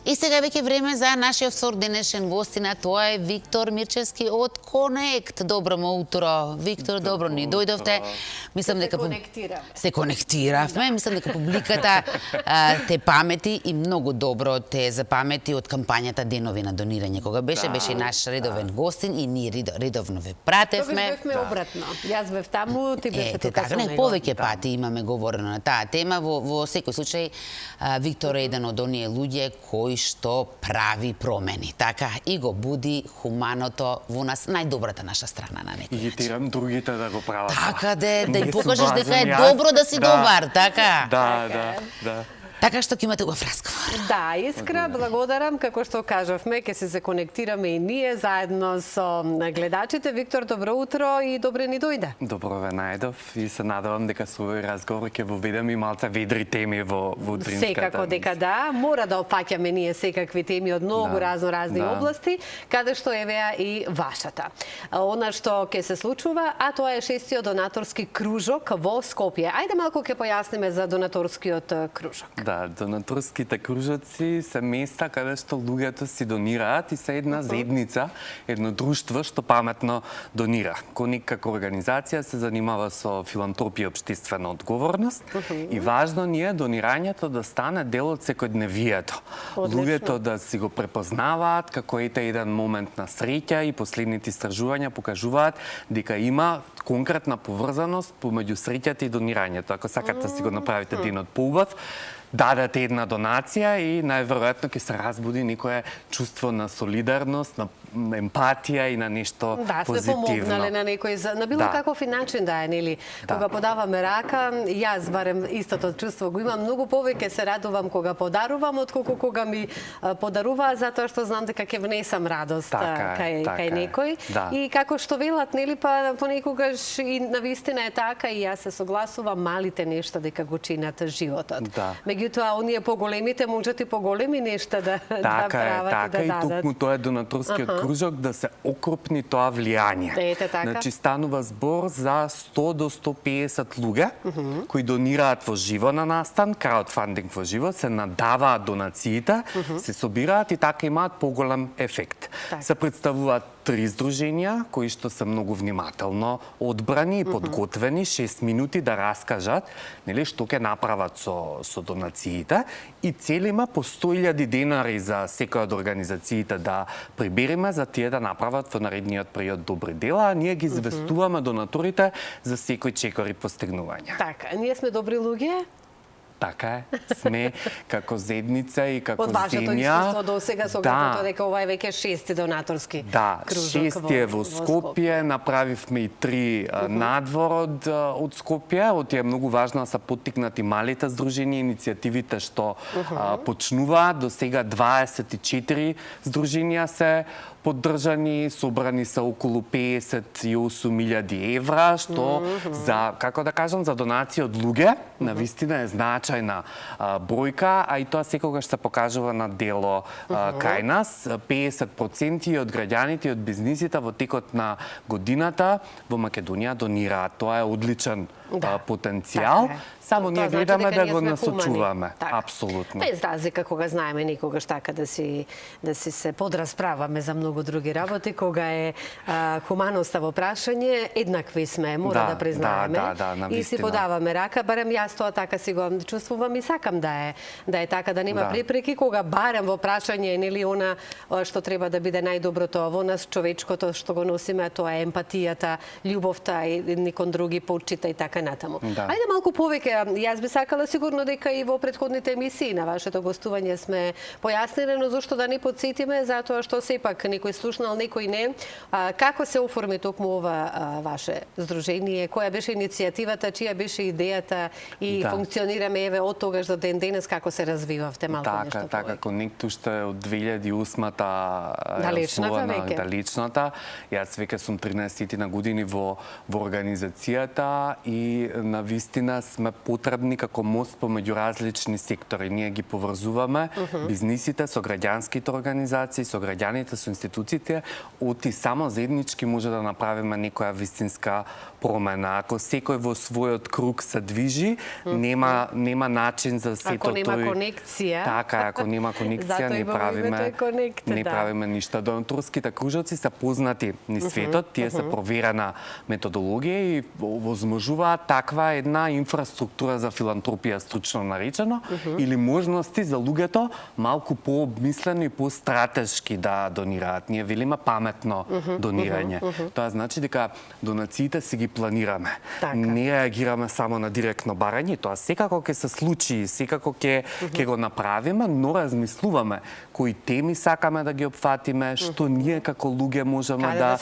И сега веќе време за нашиот втор денешен гостина, тоа е Виктор Мирчевски од Конект. Добро му утро. Виктор, добро ни дојдовте. Мислам дека се конектиравме. Мислам дека публиката те памети и многу добро те запамети од кампањата Денови на донирање. Кога беше и наш редовен гостин и ние редовно ве пратевме. Бевме обратно. Јас бев таму, ти беше тука со него. Повеќе пати имаме говорено на таа тема. Во секој случај Виктор е еден од оние луѓе кој што прави промени, така, и го буди хуманото во нас, најдобрата наша страна на некој начин. И тирам другите да го прават. Така, да им покажеш дека е добро да си добар, така? Да. Така што ќе имате убав разговор. Да, Искра, благодарам. Како што кажавме, ќе се конектираме и ние заедно со гледачите. Виктор, добро утро и добре ни дојде. Добро ве најдов и се надевам дека со овој разговор ќе воведам и малце ведри теми во утринската. Секако дека да, мора да опфаќаме ние секакви теми од многу разни области, каде што евеа и вашата. Она што ќе се случува, а тоа е 6-тиот донаторски кружок во Скопје. Ајде малку ќе појасниме за донаторскиот кружок. Да, донаторските кружоци се места каде што луѓето си донираат и се една заедница, едно друштво што паметно донира. Коник како организација се занимава со филантропија и општествена одговорност и важно ни е донирањето да стане дел од секојдневието. Луѓето да си го препознаваат како еден момент на среќа и последните истражувања покажуваат дека има конкретна поврзаност помеѓу среќата и донирањето. Ако сакате да си го направите денот поубав, дадете една донација и најверојатно ќе се разбуди некое чувство на солидарност, на емпатија и на нешто позитивно. Да, сме помогнале на некој на било каков начин да е, нели? Кога подаваме рака, јас барем истото чувство го имам, многу повеќе се радувам кога подарувам отколку кога ми подаруваат, затоа што знам дека ќе внесам радост кај некој. И како што велат, нели, па понекогаш и навистина е така и јас се согласувам, малите нешта дека го чинат животот. Меѓутоа, оние поголемите можат и поголеми нешта да прават и да дадат. Така, и токму тоа е донаторскиот кружок да се окрупни тоа влијание. Значи, станува збор за 100 до 150 луѓе кои донираат во живо на настан, краудфандинг во живо, се надаваат донациите, се собираат и така имаат поголем ефект. Се представуваат 3 здруженија кои што се многу внимателно одбрани и подготвени 6 минути да раскажат, нели, што ќе направат со донациите и целима по 100.000 денари за секоја од организациите да прибериме за тие да направат во наредниот период добри дела, а ние ги известуваме донаторите за секој чекор и постигнувања. Така, ние сме добри луѓе? Така е, сме како заедница и како земја. Од вашето искуство до сега со оглед дека ова е веќе 6-ти донаторски кружок. 6-ти е во Скопје, направивме и 3 надвор од Скопје. Од е многу важно да се поттикнати малите здруженија, иницијативите што почнуваат. До сега 24 здруженија се поддржани, собрани се околу 58.000 евра, што за, како да кажам, за донација од луѓе, навистина е значајна бројка, а и тоа секогаш се покажува на дело кај нас. 50% од граѓаните и од бизнисите во текот на годината во Македонија донираат. Тоа е одличен потенцијал. Само ние гледаме да го насочуваме. Апсолутно. Без разлика кога знаеме некогаш така да си се подрасправаме за многу други работи, кога е хуманоста во прашање, еднакви сме, мора да признаеме. И си подаваме рака, барем јас тоа така си го чувствувам и сакам да е така, да нема препреки, кога барем во прашање, нели, она што треба да биде најдоброто во нас, човечкото што го носиме, тоа е емпатијата, љубовта и кон други, почита и така натаму. Ајде малку повеќе. Јас би сакала сигурно дека и во претходните емисии на вашето гостување сме појасниле, но зошто да не подсетиме, затоа што сепак некој слушнал, некој не. Како се оформи токму ова ваше здружение? Која беше иницијативата, чија беше идејата и функционираме еве од тогаш до ден денес, како се развивавте малку нешто повеќе? Така, Конект уште од 2008-та далечната. Јас веќе сум 13 на години во организацијата и навистина сме потребни како мост помеѓу различни сектори. Ние ги поврзуваме бизнисите со граѓанските организации, со граѓаните, со институциите, оти само заеднички може да направиме некоја вистинска промена. Ако секој во својот круг се движи, нема начин за сето тој... Ако нема конекција... Така, ако нема конекција, не правиме ништа. Донаторските кружоци се познати низ светот, тие се проверена методологија и возможуваат таква една инфраструктура за филантропија, стручно наречено, или можности за луѓето малку пообмислено и постратешки да донираат. Ние велиме паметно донирање. Тоа значи дека донациите си ги планираме. Не реагираме само на директно барање, тоа секако ќе се случи, секако ќе го направиме, но размислуваме кои теми сакаме да ги опфатиме, што ние како луѓе можеме да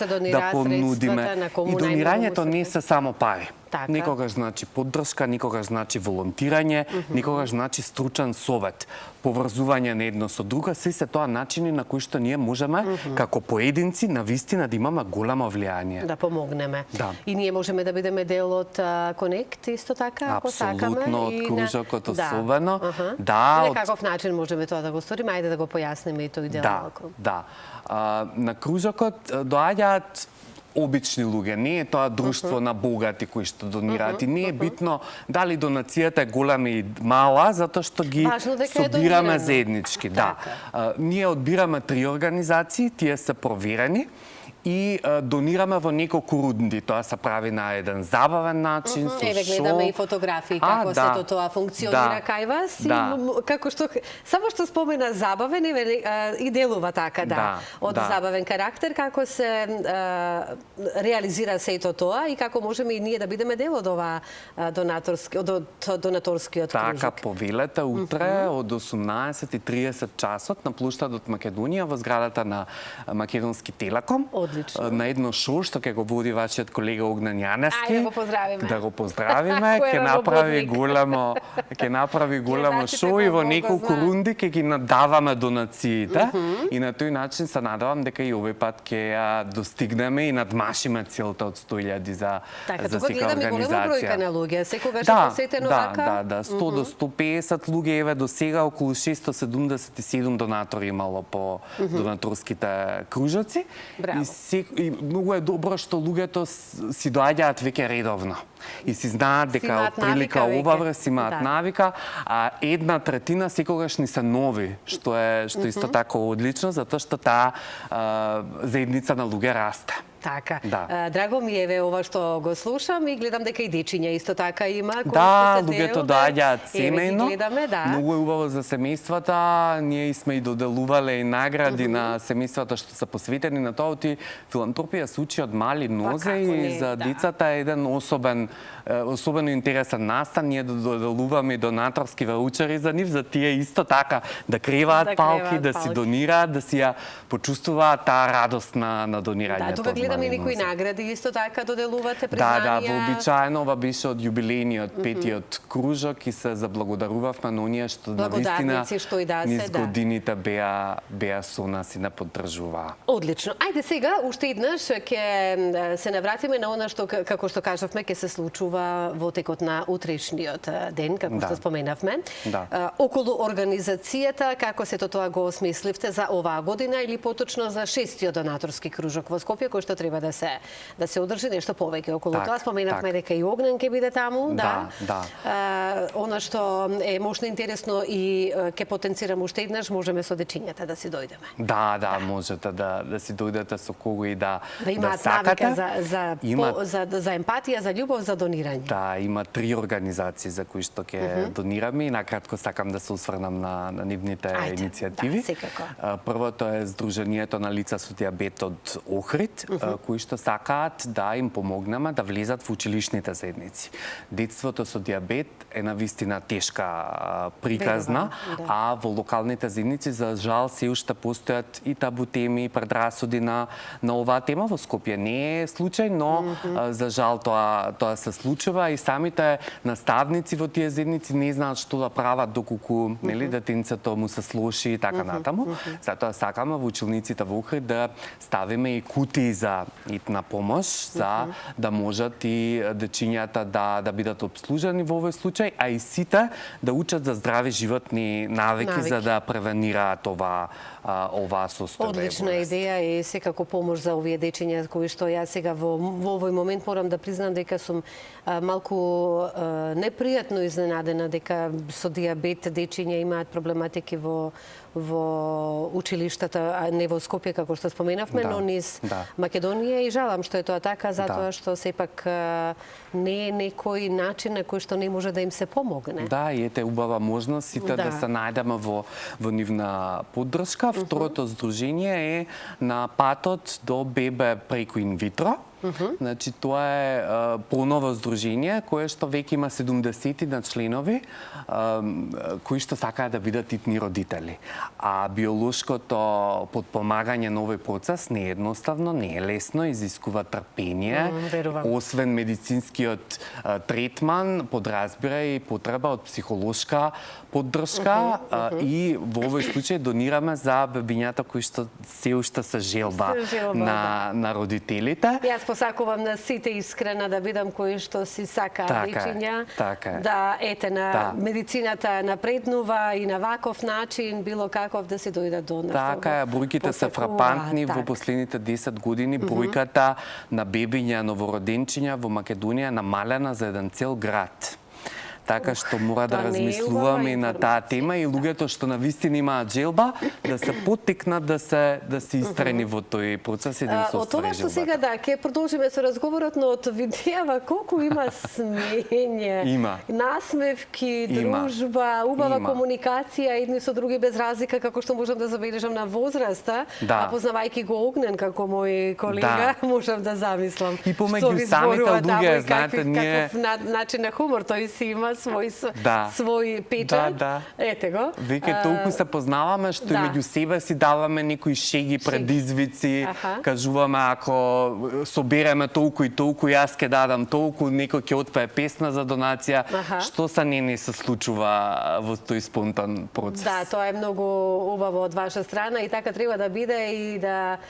понудиме. И донирањето не се само пари. Некогаш значи поддршка, некогаш значи волонтирање, некогаш значи стручен совет, поврзување на едно со друго, се тоа начини на кои што ние можеме како поединци на вистина да имаме големо влијание. Да помогнеме. И ние можеме да бидеме дел од Конект исто така, ако сакаме. Апсолутно, од кружокот особено. На каков начин можеме тоа да го сториме? Ајде да го појасниме и тој дел малку. На кружокот доаѓаат обични луѓе, не е тоа друштво на богати кои што донираат и не е битно дали донацијата е голема и мала, затоа што ги собираме заеднички. Ние одбираме 3 организации, тие се проверени и донираме во неколку рунди. Тоа се прави на еден забавен начин, со шоу. Еве гледаме и фотографии како сето тоа функционира кај вас. Како што само што спомена забавен, и делува така, од забавен карактер, како се реализира сето тоа и како можеме и ние да бидеме дел од ова донаторскиот кружок. Така, повелете утре од 18:30 часот на плоштадот Македонија во зградата на Македонски Телеком. На едно шоу што ќе го води вашиот колега Огнен Јаневски. Ајде го поздравиме. Да го поздравиме, ќе направи големо шоу и во неколку рунди ќе ги надаваме донациите и на тој начин се надевам дека и овој пат ќе ја достигнеме и надмашиме целта од 100.000 за секоја организација. Голема бројка на луѓе, секогаш е посетено вака? 100 до 150 луѓе, еве до сега околу 677 донатори имало по донаторските кружоци. И многу е добро што луѓето си доаѓаат веќе редовно и си знаат дека од прилика ова си имаат навика, а 1/3 секогаш ни се нови, што исто така одлично, затоа што таа заедница на луѓе расте. Така. Драго ми е ова што го слушам и гледам дека и дечиња исто така има. Луѓето доаѓаат семејно. Многу е убаво за семејствата. Ние сме и доделувале и награди на семејствата што се посветени на тоа. Филантропија се учи од мали нозе и за децата е еден особено интересен настан. Ние доделуваме и донаторски ваучери за нив, за тие исто така да креваат палки, да си донираат, да си ја почувствуваат таа радост на донирањето. Гледаме некои награди исто така доделувате признанија. Вообичаено ова беше од јубилејниот 5-тиот кружок и се заблагодарувавме на оние што навистина низ годините беа со нас и не поддржуваа. Одлично. Ајде сега уште еднаш ќе се навратиме на она што како што кажавме ќе се случува во текот на утрешниот ден, како што споменавме. Околу организацијата, како сето тоа го осмисливте за оваа година или поточно за 6-тиот донаторски кружок во Скопје, кој што треба да се одржи нешто повеќе околу тоа. Споменавме дека и Огнен ќе биде таму, Она што е можно интересно и ќе потенцирам уште еднаш, можеме со дечињата да си дојдеме. Можете да си дојдете со кого и да сакате. За емпатија, за љубов, за донирање. Има 3 организации за кои што ќе донираме и накратко сакам да се осврнам на нивните иницијативи. Првото е Сдруженијето на лица со дијабет од Охрид, кои што сакаат да им помогнеме да влезат во училишните заедници. Детството со дијабет е навистина тешка приказна, а во локалните заедници за жал се уште постојат и табу теми и предрасуди на оваа тема. Во Скопје не е случај, но за жал тоа се случува и самите наставници во тие заедници не знаат што да прават доколку детенцето му се слоши и така натаму. Затоа сакаме во училниците во Охрид да ставиме и кутии за итна помош за да можат и дечињата да бидат обслужени во овој случај, а и сите да учат за здрави животни навики за да превенираат оваа состојба. Одлична идеја и секако помош за овие дечиња кои што јас сега во овој момент морам да признам дека сум малку непријатно изненадена дека со дијабет дечиња имаат проблематики во училиштата, а не во Скопје како што споменавме, но низ Македонија, и жалам што е тоа така, затоа што сепак не е некој начин на кој што не може да им се помогне. Да, и ете убава можност сите да се најдеме во нивна поддршка. Второто здружение е на патот до бебе преку инвитро. Значи, тоа е поново здружение кое што веќе има 70 членови кои што сакаат да бидат итни родители. А биолошкото подпомагање на овој процес не е едноставно, не е лесно, изискува трпение. Освен медицинскиот третман, подразбира и потреба од психолошка поддршка и во овој случај донираме за бебињата кои што се уште се желба на родителите. Посакувам на сите искрена да бидам кои што си сакаат дечиња, да медицината напреднува и на ваков начин, било каков да се дојдат до нас. Така е, бројките се фрапантни во последните 10 години. Бројката на бебиња, новороденчиња во Македонија намалена за еден цел град. Така што мора да размислуваме и на таа тема и луѓето што навистина имаат желба да се поттикнат да се истрени во тој процес и да се оствари желбата. Од тоа што сега ќе продолжиме со разговорот, но од видеава колку има смење, насмевки, дружба, убава комуникација едни со други без разлика, како што можам да забележам на возраста, а познавајќи го Огнен како мој колега, можам да замислам. И помеѓу самите луѓе, знаете, ние каков начин на хумор тој си има свој печат. Ете го. Веќе толку се познаваме што и меѓу себе си даваме некои шеги, предизвици, кажуваме ако собереме толку и толку, јас ќе дадам толку, некој ќе отпее песна за донација, што се не се случува во тој спонтан процес. Да, тоа е многу убаво од ваша страна и така треба да биде и да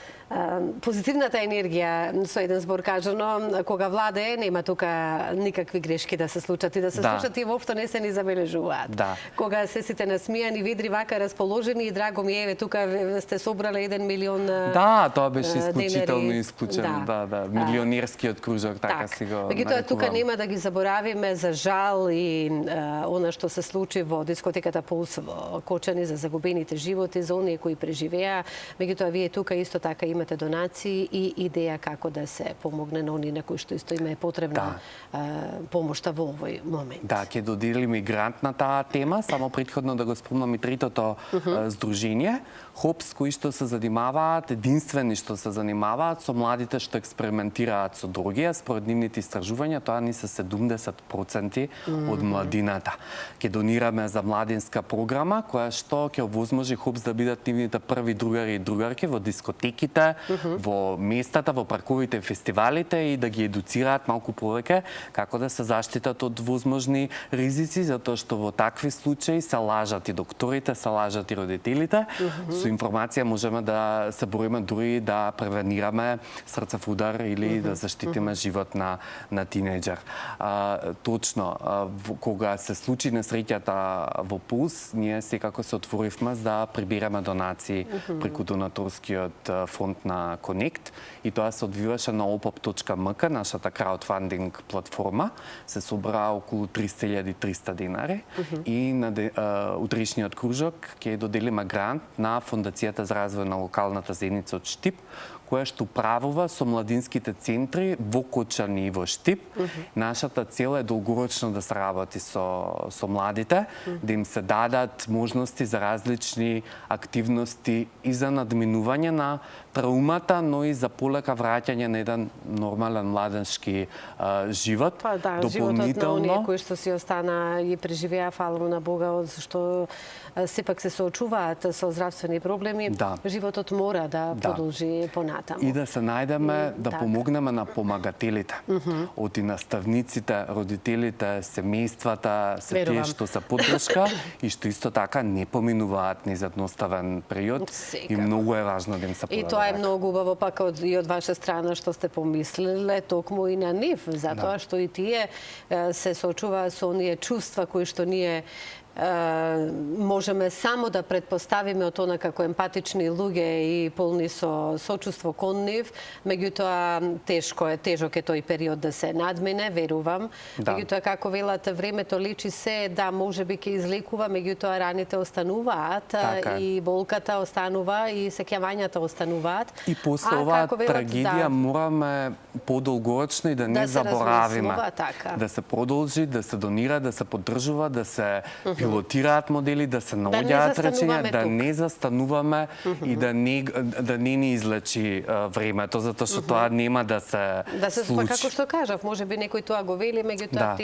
позитивната енергија, со еден збор кажано, кога владее, нема тука никакви грешки да се случат и да се случат и воопшто не се ни забележуваат. Кога се сите насмијани, ведри, вака расположени и драго ми еве тука сте собрале 1 милион денари. Да, тоа беше исклучително исклучено, милионерскиот кружок, така си го нарекувам. Меѓутоа тука нема да ги заборавиме за жал и она што се случи во дискотеката Пулс во Кочани за загубените животи, за оние кои преживеа. Меѓутоа вие тука исто така имате донации и идеја како да се помогне на оние на кои што исто има потребна помошта во овој момент. Да, ќе доделиме грант на таа тема, само претходно да го спомнам и третото здружение, ХОПС, кои што се занимаваат, единствени што се занимаваат со младите што експериментираат со дрогија. Според нивните истражувања, тоа ни се 70% од младината. Ќе донираме за младинска програма, која што ќе овозможи ХОПС да бидат нивните први другари и другарки во дискотеките, во местата, во парковите, фестивалите и да ги едуцираат малку повеќе како да се заштитат од возможни ризици, затоа што во такви случаи се лажат и докторите, се лажат и родителите. Со информација можеме да се бориме дури да превенираме срцев удар или да заштитиме живот на тинејџер. Точно, кога се случи несреќата во Пулс, ние секако се отворивме за да прибираме донации преку донаторскиот фонд на Connect и тоа се одвиваше на opop.mk, нашата краудфандинг платформа. Се собра околу 300.300 денари и на утрешниот кружок ќе доделиме грант на Фондацијата за развој на локалната заедница од Штип, која што управува со младинските центри во Кочани и во Штип. Нашата цел е долгорочно да се работи со младите, да им се дадат можности за различни активности и за надминување на траумата, но и за полека враќање на еден нормален младеншки живот. Животот на оние кои што си си остана и преживеа, фала на Бога, зашто сепак се соочуваат со здравствени проблеми. Животот мора да продолжи понатаму. И да се најдеме, да помогнеме на помагателите. Од и наставниците, родителите, семејствата, се тие што се поддршка и што исто така не поминуваат низ едноставен период. И многу е важно да им се подаде. И тоа е многу убаво пак и од ваша страна што сте помислиле токму и на нив, затоа што и тие се соочуваат со оние чувства кои што ние можеме само да предпоставиме од она како емпатични луѓе и полни со сочувство кон нив, меѓутоа тежок е тој период да се надмине, верувам. Меѓутоа како велате, времето лечи се, да, можеби ќе излекува, меѓутоа раните остануваат и болката останува и сеќавањата остануваат. И после оваа трагедија мораме подолгорочно и да не заборавиме. Да се продолжи, да се донира, да се поддржува, да се пилотираат модели, да се наоѓаат речења, да не застануваме и да не ни излечи времето, затоа што тоа нема да се случи. Како што кажав, можеби некој тоа го вели, меѓутоа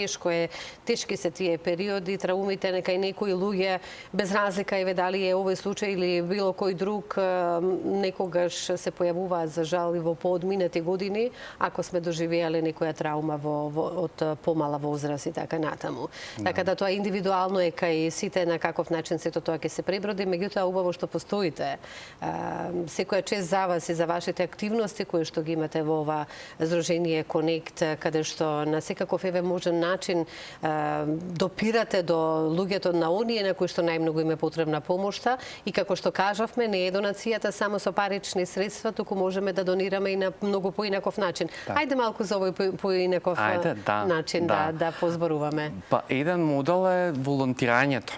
тешки се тие периоди, траумите, нека и некои луѓе, без разлика и дали е овој случај или било кој друг, некогаш се појавуваат за жал и во поодминати години, ако сме доживеале некоја траума од помала возраст и така натаму. Така да тоа индивидуално е кај сите на каков начин сето тоа ќе се преброди, меѓутоа убаво што постоите. Секоја чест за вас и за вашите активности кои што ги имате во ова Сдружение Конект, каде што на секаков можен начин допирате до луѓето на оние на кои што најмногу им е потребна помошта и како што кажавме, не е донацијата само со парични средства, туку можеме да донираме и на многу поинаков начин. Ајде малку за овој поинаков начин да позборуваме. Па еден модел е волонтирањето.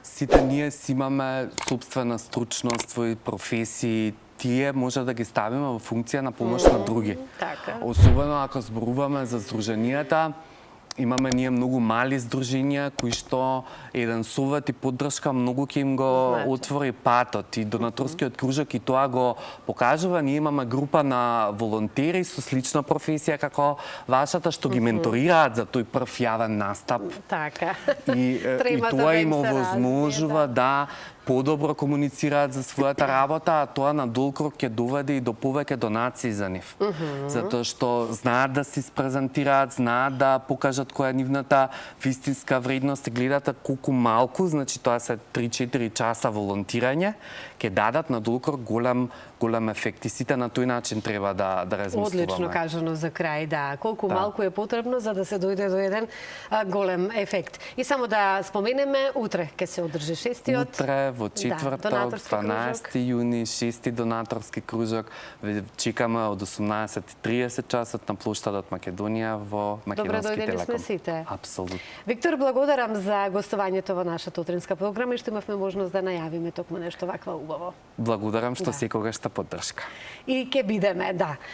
Сите ние си имаме собствена стручност, своји професии, тие може да ги ставиме во функција на помош на други. Особено ако зборуваме за здруженијата, имаме ние многу мали здруженија кои што еден совет и поддршка многу ќе им го отвори патот и донаторскиот кружок и тоа го покажува. Ние имаме група на волонтери со слична професија како вашата што ги менторираат за тој прв јавен настап. И тоа им овозможува да подобро комуницираат за својата работа, а тоа на долг рок ќе доведе и до повеќе донации за нив. Затоа што знаат да се испрезентираат, знаат да покажат која е нивната вистинска вредност и гледате колку малку, значи тоа се 3-4 часа волонтирање, ќе дадат на долг рок голем ефект и сите на тој начин треба да размислуваме. Одлично кажано за крај, да. Колку малку е потребно за да се дојде до еден голем ефект. И само да споменеме, утре ќе се одржи 6-тиот. Утре во четврток, 12 јуни, 6-ти донаторски кружок. Чекаме од 18:30 часот на плоштадот Македонија во Македонски телеком. Добре дојдени сме сите. Апсолутно. Виктор, благодарам за гостувањето во нашата утринска програма и што имавме можност да најавиме токму нешто ваква убаво. Благодарам што секогаш поддршка. И ќе бидеме, да.